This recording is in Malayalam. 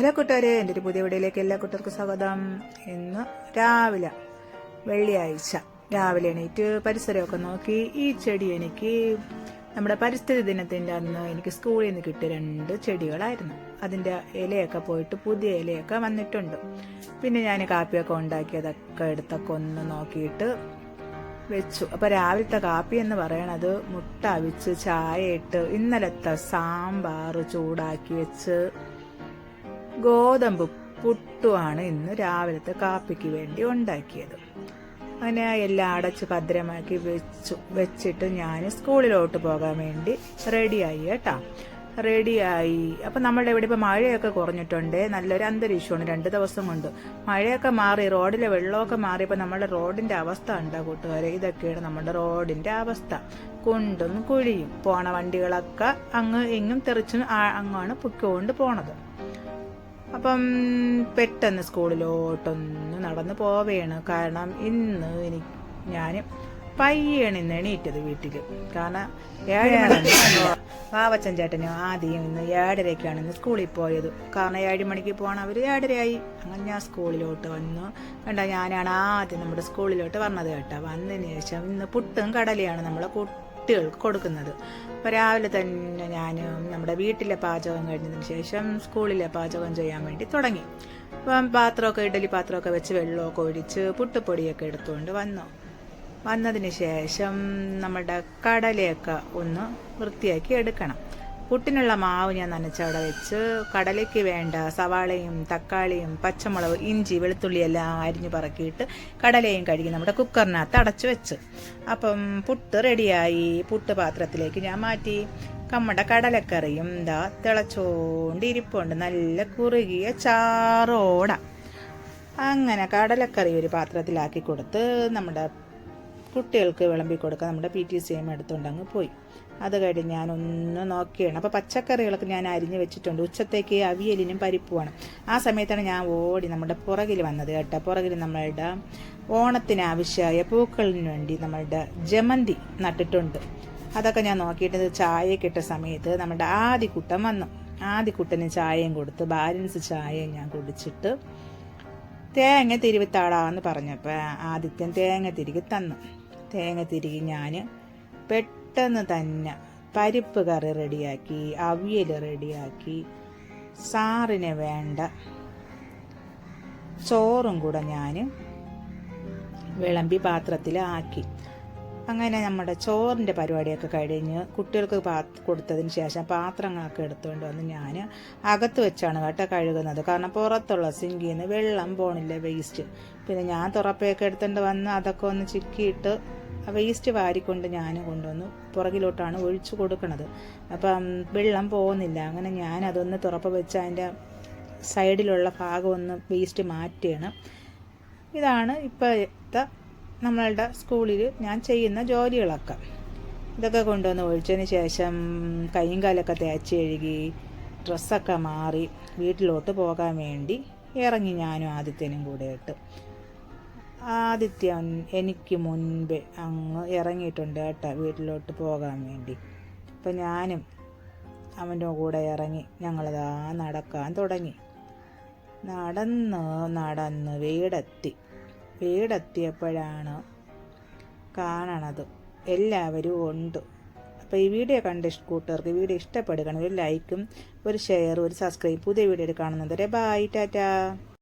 ഹലോ കൂട്ടുകാരെ, എൻ്റെ ഒരു പുതിയ വീഡിയോയിലേക്ക് എല്ലാ കൂട്ടുകാർക്കും സ്വാഗതം. ഇന്ന് രാവിലെ വെള്ളിയാഴ്ച രാവിലെ എണീറ്റ് പരിസരമൊക്കെ നോക്കി. ഈ ചെടി എനിക്ക് നമ്മുടെ പരിസ്ഥിതി ദിനത്തിൻ്റെ അന്ന് എനിക്ക് സ്കൂളിൽ നിന്ന് കിട്ടിയ 2 ചെടികളായിരുന്നു. അതിൻ്റെ ഇലയൊക്കെ പോയിട്ട് പുതിയ ഇലയൊക്കെ വന്നിട്ടുണ്ട്. പിന്നെ ഞാൻ കാപ്പിയൊക്കെ ഉണ്ടാക്കിയതൊക്കെ എടുത്തൊക്കെ ഒന്ന് നോക്കിയിട്ട് വെച്ചു. അപ്പോൾ രാവിലത്തെ കാപ്പി എന്ന് പറയണത് മുട്ട അവിച്ച് ചായ ഇട്ട് ഇന്നലത്തെ സാമ്പാർ ചൂടാക്കി വെച്ച് ഗോതമ്പ് പുട്ടുമാണ് ഇന്ന് രാവിലത്തെ കാപ്പിക്ക് വേണ്ടി ഉണ്ടാക്കിയത്. അങ്ങനെ എല്ലാം അടച്ച് ഭദ്രമാക്കി വെച്ചിട്ട് ഞാൻ സ്കൂളിലോട്ട് പോകാൻ വേണ്ടി റെഡിയായി കേട്ടോ. റെഡിയായി. അപ്പം നമ്മളുടെ ഇവിടെ ഇപ്പോൾ മഴയൊക്കെ കുറഞ്ഞിട്ടുണ്ട്. നല്ലൊരു അന്തരീക്ഷമാണ് 2 ദിവസം കൊണ്ട്. മഴയൊക്കെ മാറി, റോഡിലെ വെള്ളമൊക്കെ മാറിയപ്പോൾ നമ്മുടെ റോഡിൻ്റെ അവസ്ഥ ഉണ്ടോ കൂട്ടുകാരെ? ഇതൊക്കെയാണ് നമ്മുടെ റോഡിൻ്റെ അവസ്ഥ. കുണ്ടും കുഴിയും പോണ വണ്ടികളൊക്കെ അങ്ങ് ഇങ്ങും തെറിച്ച് അങ്ങാണ് പൊയ്ക്കൊണ്ട് പോണത്. അപ്പം പെട്ടെന്ന് സ്കൂളിലോട്ടൊന്ന് നടന്ന് പോവുകയാണ്. കാരണം ഇന്ന് ഞാൻ പയ്യാണ് ഇന്ന് എണീറ്റത് വീട്ടിൽ. കാരണം 7 മണി പാവച്ചൻ ചേട്ടനും ആദ്യം ഇന്ന് 7:30ക്കാണ് ഇന്ന് സ്കൂളിൽ പോയത്. കാരണം 7 മണിക്ക് പോകണം, അവർ 7:30 അങ്ങനെ ഞാൻ സ്കൂളിലോട്ട് വന്നു. കണ്ട, ഞാനാണ് ആദ്യം നമ്മുടെ സ്കൂളിലോട്ട് വന്നത് കേട്ടോ. വന്നതിന് ശേഷം ഇന്ന് പുട്ടും കടലയാണ് നമ്മളെ കുട്ടികൾക്ക് കൊടുക്കുന്നത്. അപ്പോൾ രാവിലെ തന്നെ ഞാൻ നമ്മുടെ വീട്ടിലെ പാചകം കഴിഞ്ഞതിന് ശേഷം സ്കൂളിലെ പാചകം ചെയ്യാൻ വേണ്ടി തുടങ്ങി. അപ്പം പാത്രമൊക്കെ ഇഡലി പാത്രമൊക്കെ വെച്ച് വെള്ളമൊക്കെ ഒഴിച്ച് പുട്ടുപൊടിയൊക്കെ എടുത്തുകൊണ്ട് വന്നതിന് ശേഷം നമ്മുടെ കടലയൊക്കെ ഒന്ന് വൃത്തിയാക്കി എടുക്കണം. പുട്ടിനുള്ള മാവ് ഞാൻ നനച്ചവിടെ വെച്ച് കടലയ്ക്ക് വേണ്ട സവാളയും തക്കാളിയും പച്ചമുളക് ഇഞ്ചി വെളുത്തുള്ളി എല്ലാം അരിഞ്ഞ് പറക്കിയിട്ട് കടലയും കഴുകി നമ്മുടെ കുക്കറിനകത്ത് അടച്ചു വെച്ച്. അപ്പം പുട്ട് റെഡിയായി. പുട്ട് പാത്രത്തിലേക്ക് ഞാൻ മാറ്റി. നമ്മുടെ കടലക്കറിയും ഇതാ തിളച്ചോണ്ടിരിപ്പുണ്ട്, നല്ല കുറുകിയ ചാറോട. അങ്ങനെ കടലക്കറി ഒരു പാത്രത്തിലാക്കി കൊടുത്ത് നമ്മുടെ കുട്ടികൾക്ക് വിളമ്പി കൊടുക്കാൻ നമ്മുടെ PTCM എടുത്തുകൊണ്ട് അങ്ങ് പോയി. അത് കഴിഞ്ഞ് ഞാനൊന്ന് നോക്കിയാണ്. അപ്പോൾ പച്ചക്കറികളൊക്കെ ഞാൻ അരിഞ്ഞ് വെച്ചിട്ടുണ്ട്. ഉച്ചത്തേക്ക് അവിയലിനും പരിപ്പുമാണ്. ആ സമയത്താണ് ഞാൻ ഓടി നമ്മുടെ പുറകിൽ വന്നത് കേട്ടോ. പുറകിൽ നമ്മളുടെ ഓണത്തിന് ആവശ്യമായ പൂക്കളിന് വേണ്ടി നമ്മളുടെ ജമന്തി നട്ടിട്ടുണ്ട്. അതൊക്കെ ഞാൻ നോക്കിയിട്ട് ചായയൊക്കെ ഇട്ട സമയത്ത് നമ്മുടെ ആദിക്കുട്ടൻ വന്നു. ആദിക്കുട്ടന് ചായയും കൊടുത്ത് ബാലൻസ് ചായയും ഞാൻ കുടിച്ചിട്ട് തേങ്ങ തിരുവിത്താടാന്ന് പറഞ്ഞപ്പോൾ ആദിത്യൻ തേങ്ങ തിരികെ തന്നു. തേങ്ങ തിരികെ ഞാൻ പെട്ടെന്ന് തന്നെ പരിപ്പ് കറി റെഡിയാക്കി, അവിയൽ റെഡിയാക്കി, സാറിന് വേണ്ട ചോറും കൂടെ ഞാൻ വിളമ്പി പാത്രത്തിലാക്കി. അങ്ങനെ നമ്മുടെ ചോറിൻ്റെ പരിപാടിയൊക്കെ കഴിഞ്ഞ് കുട്ടികൾക്ക് കൊടുത്തതിന് ശേഷം പാത്രങ്ങളൊക്കെ എടുത്തുകൊണ്ട് വന്ന് ഞാൻ അകത്ത് വെച്ചാണ് കേട്ടോ കഴുകുന്നത്. കാരണം പുറത്തുള്ള സിങ്കിൽ നിന്ന് വെള്ളം പോണില്ല, വേസ്റ്റ്. പിന്നെ ഞാൻ തുറപ്പയൊക്കെ എടുത്തുകൊണ്ട് വന്ന് അതൊക്കെ ഒന്ന് ചിക്കിയിട്ട് വേസ്റ്റ് വാരിക്കൊണ്ട് ഞാൻ കൊണ്ടുവന്ന് പുറകിലോട്ടാണ് ഒഴിച്ചു കൊടുക്കണത്. അപ്പം വെള്ളം പോകുന്നില്ല. അങ്ങനെ ഞാൻ അതൊന്ന് തുറപ്പ് വെച്ച് അതിൻ്റെ സൈഡിലുള്ള ഭാഗം ഒന്ന് വേസ്റ്റ് മാറ്റുകയാണ്. ഇതാണ് ഇപ്പോഴത്തെ നമ്മളുടെ സ്കൂളിൽ ഞാൻ ചെയ്യുന്ന ജോലികളൊക്കെ. ഇതൊക്കെ കൊണ്ടുവന്ന് ഒഴിച്ചതിന് ശേഷം കൈയും കാലൊക്കെ തേച്ച് കഴുകി ഡ്രസ്സൊക്കെ മാറി വീട്ടിലോട്ട് പോകാൻ വേണ്ടി ഇറങ്ങി. ഞാനും ആദിത്യനും കൂടെ ഇട്ട്. ആദിത്യൻ എനിക്ക് മുൻപേ അങ്ങ് ഇറങ്ങിയിട്ടുണ്ട് കേട്ടോ വീട്ടിലോട്ട് പോകാൻ വേണ്ടി. അപ്പം ഞാനും അവൻ്റെ കൂടെ ഇറങ്ങി ഞങ്ങളിതാ നടക്കാൻ തുടങ്ങി. നടന്ന് വീടെത്തിയപ്പോഴാണ് കാണണത് എല്ലാവരും ഉണ്ട്. അപ്പോൾ ഈ വീഡിയോ കണ്ട കൂട്ടുകാർക്ക് വീഡിയോ ഇഷ്ടപ്പെടുകയാണെങ്കിൽ ഒരു ലൈക്കും ഒരു ഷെയറും ഒരു സബ്സ്ക്രൈബ്. പുതിയ വീഡിയോ കാണുന്നത് വരെ ബൈ, ടാറ്റാ.